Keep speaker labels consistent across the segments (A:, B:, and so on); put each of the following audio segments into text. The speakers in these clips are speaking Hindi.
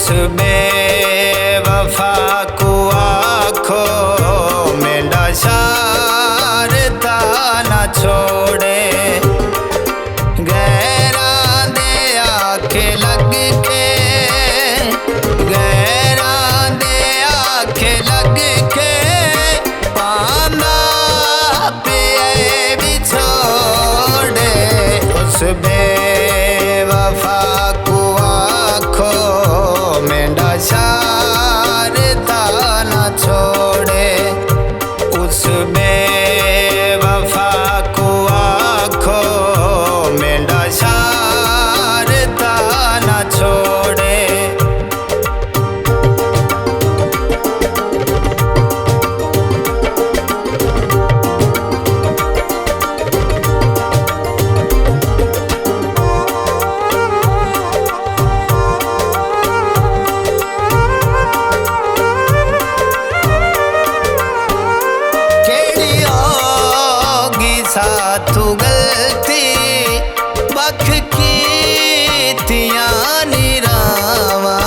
A: बेवफा को आखो मेरा शारदा ना छोड़े। गैरा दे आखे लग के, गैरा दे आखे लग के पांदा पे भी छोड़े। उस बेवफा को आखो मेरा शारदा ना छोड़े। उस बेवफा को आखो मेरा शारदा ना छोड़े। साथू गलती बख की तिया निरावा।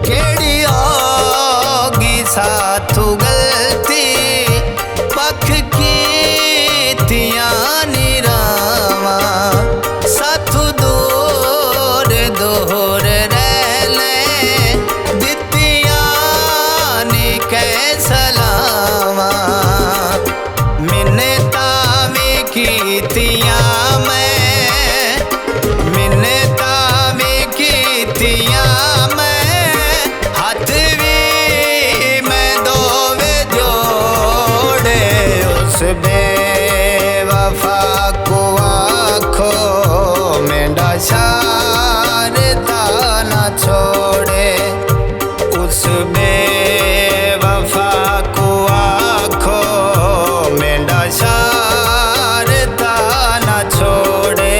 A: केड़ी होगी साथू गलती बख की तिया निरावा। साथू दूर दूर सलावा। मिन्नता भी कीतिया मैं, मिन्नता भी कीतिया मैं, हाथ भी मैं दोवे जोड़े। उस बेवफा को आखो मेरा शारदा ना छोड़े। उस बेवफा को आखो मेरा शारदा ना छोड़े।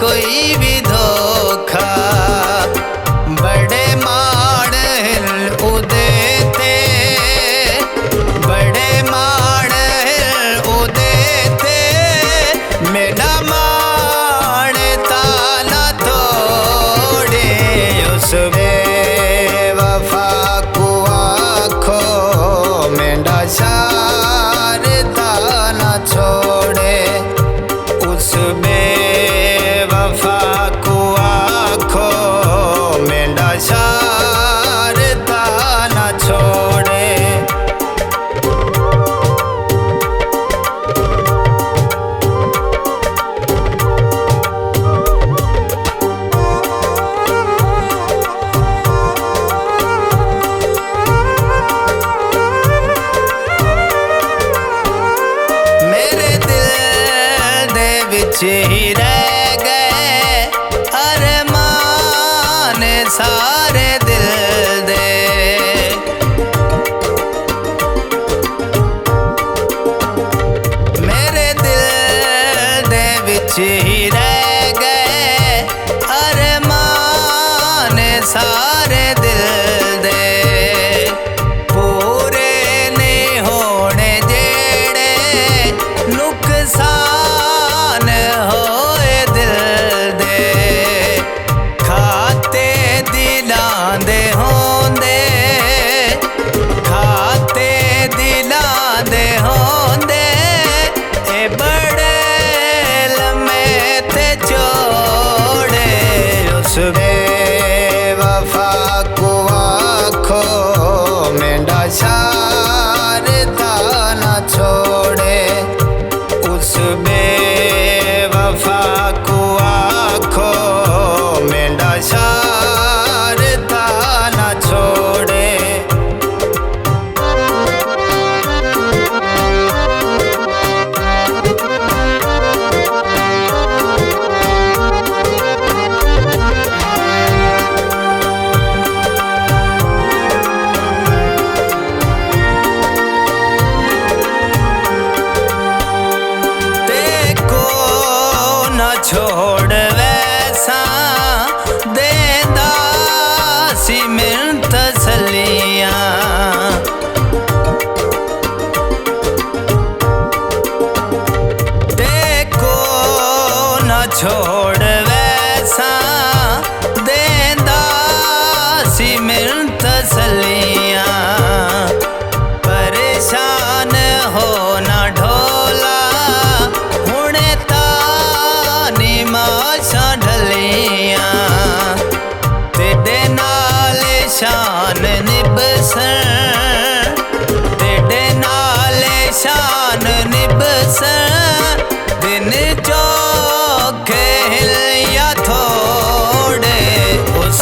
A: कोई भी धोखा बड़े माड़ हिल उदे थे, बड़े माड़ हिल उदे थे। मेरा माड़ता ना थोड़े। उस बेवफा को आखो मेरा शारदा ना छोड़े। उस बेवफा को आखो मेरा शारदा ना छोड़े। मेरे दिल दे विच ही रह गए अरमान सारे दिल दे। मेरे दिल दे विच ही रह गए अरमान सारे दिल दे। पूरे नहीं होने जेड़े नुकसान हो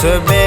A: ਬੇ